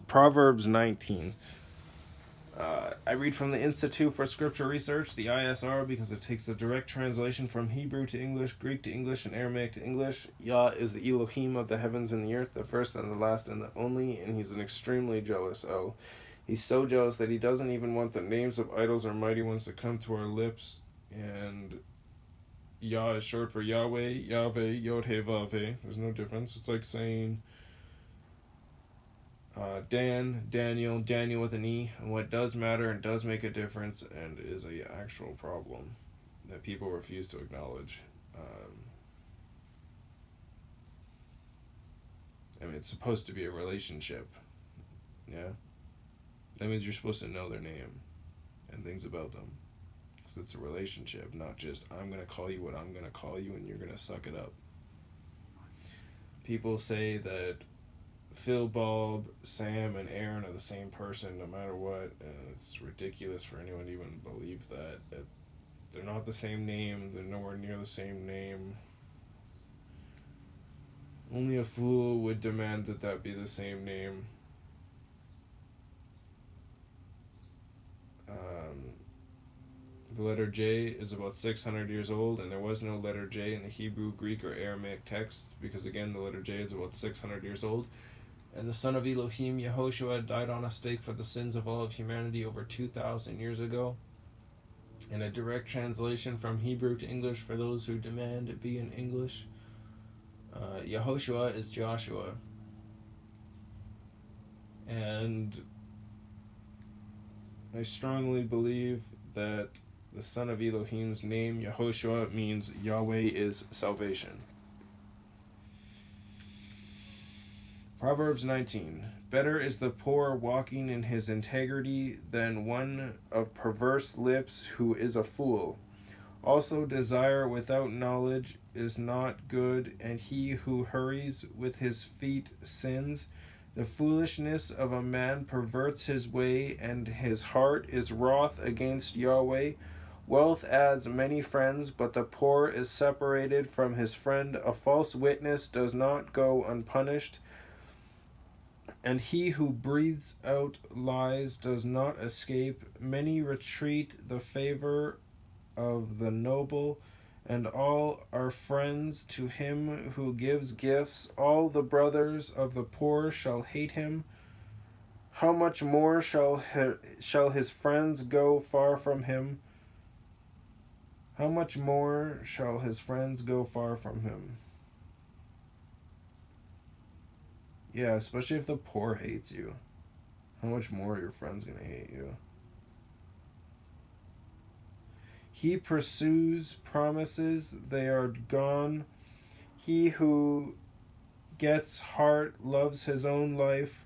Proverbs 19. I read from the Institute for Scripture Research, the ISR, because it takes a direct translation from Hebrew to English, Greek to English, and Aramaic to English. Yah is the Elohim of the heavens and the earth, the first and the last and the only, and he's an extremely jealous O. He's so jealous that he doesn't even want the names of idols or mighty ones to come to our lips. And Yah is short for Yahweh, YahWeh, Yod-Heh-Vav-Heh. There's no difference. It's like saying Daniel with an E. And what does matter and does make a difference and is a actual problem that people refuse to acknowledge. It's supposed to be a relationship. Yeah? That means you're supposed to know their name and things about them. So it's a relationship, not just, I'm going to call you what I'm going to call you and you're going to suck it up. People say that Phil, Bob, Sam, and Aaron are the same person no matter what. It's ridiculous for anyone to even believe that. They're not the same name. They're nowhere near the same name. Only a fool would demand that be the same name. The letter J is about 600 years old, and there was no letter J in the Hebrew, Greek, or Aramaic text, because again, the letter J is about 600 years old. And the son of Elohim, Yehoshua, died on a stake for the sins of all of humanity over 2,000 years ago. In a direct translation from Hebrew to English for those who demand it be in English, Yehoshua is Joshua. And I strongly believe that the son of Elohim's name, Yehoshua, means Yahweh is salvation. Proverbs 19. Better is the poor walking in his integrity than one of perverse lips who is a fool. Also desire without knowledge is not good, and he who hurries with his feet sins. The foolishness of a man perverts his way, and his heart is wroth against Yahweh. Wealth adds many friends, but the poor is separated from his friend. A false witness does not go unpunished, and he who breathes out lies does not escape. Many retreat the favor of the noble, and all are friends to him who gives gifts. All the brothers of the poor shall hate him. How much more shall his friends go far from him? How much more shall his friends go far from him? Yeah, especially if the poor hates you. How much more are your friends going to hate you? He pursues promises, they are gone. He who gets heart loves his own life.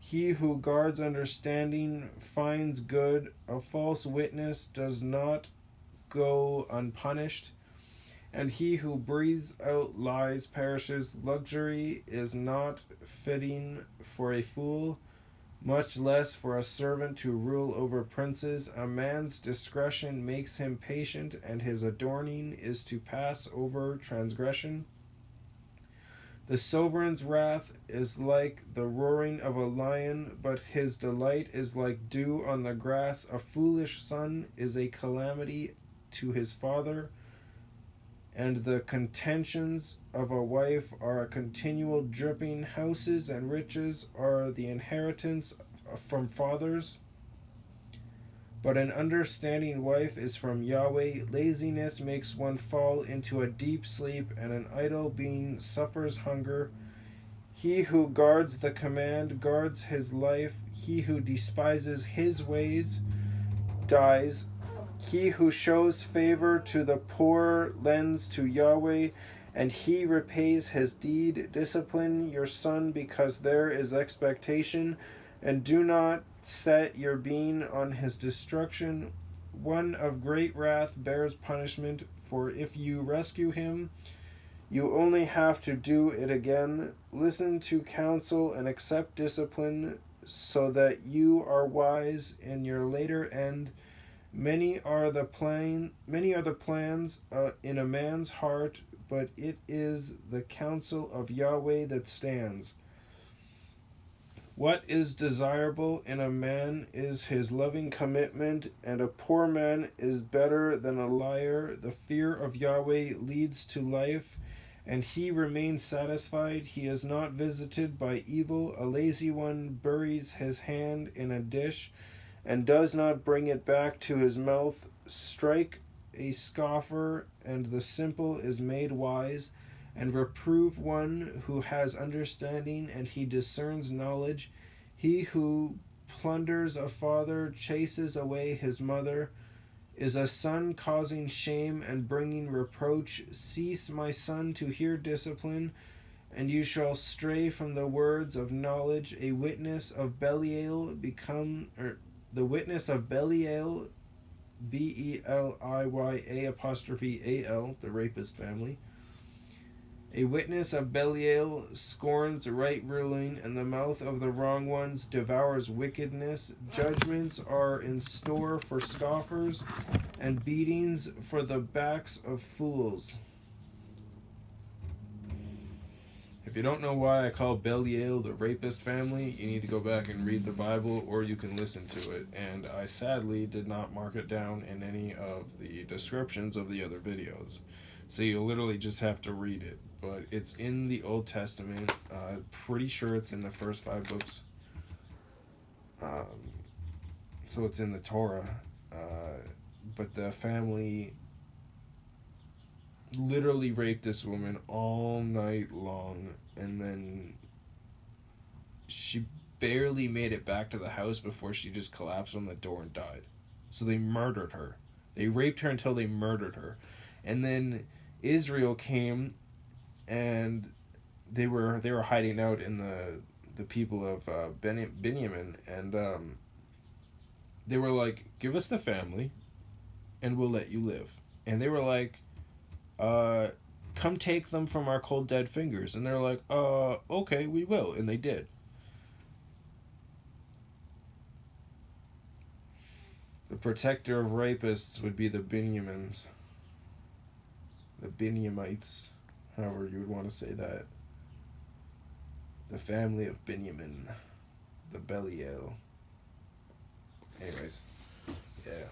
He who guards understanding finds good. A false witness does not go unpunished. And he who breathes out lies perishes. Luxury is not fitting for a fool, much less for a servant to rule over princes. A man's discretion makes him patient, and his adorning is to pass over transgression. The sovereign's wrath is like the roaring of a lion, but his delight is like dew on the grass. A foolish son is a calamity to his father, and the contentions of a wife are a continual dripping. Houses and riches are the inheritance from fathers, but an understanding wife is from Yahweh. Laziness makes one fall into a deep sleep, and an idle being suffers hunger. He who guards the command guards his life. He who despises his ways dies. He who shows favor to the poor lends to Yahweh, and he repays his deed. Discipline your son because there is expectation, and do not set your being on his destruction. One of great wrath bears punishment, for if you rescue him, you only have to do it again. Listen to counsel and accept discipline, so that you are wise in your later end. Many are the plans in a man's heart, but it is the counsel of YahWeh that stands. What is desirable in a man is his loving commitment, and a poor man is better than a liar. The fear of YahWeh leads to life, and he remains satisfied. He is not visited by evil. A lazy one buries his hand in a dish and does not bring it back to his mouth. Strike a scoffer, and the simple is made wise, and reprove one who has understanding, and he discerns knowledge. He who plunders a father chases away his mother, is a son causing shame and bringing reproach. Cease, my son, to hear discipline, and you shall stray from the words of knowledge. A witness of Belial the witness of Belial, Beliya', the rapist family. A witness of Belial scorns right ruling, and the mouth of the wrong ones devours wickedness. Judgments are in store for scoffers, and beatings for the backs of fools. If you don't know why I call Belial the rapist family, you need to go back and read the Bible, or you can listen to it. And I sadly did not mark it down in any of the descriptions of the other videos. So you literally just have to read it. But it's in the Old Testament. Pretty sure it's in the first 5 books. So it's in the Torah. But the family literally raped this woman all night long, and then she barely made it back to the house before she just collapsed on the door and died. So they murdered her. They raped her until they murdered her. And then Israel came, and they were hiding out in the people of Benjamin, and they were like, give us the family and we'll let you live. And they were like, come take them from our cold dead fingers. And they're like, okay, we will. And they did. The protector of rapists would be the Benjamins. The Benjamites, however you would want to say that. The family of Benjamin. The Belial. Anyways, yeah.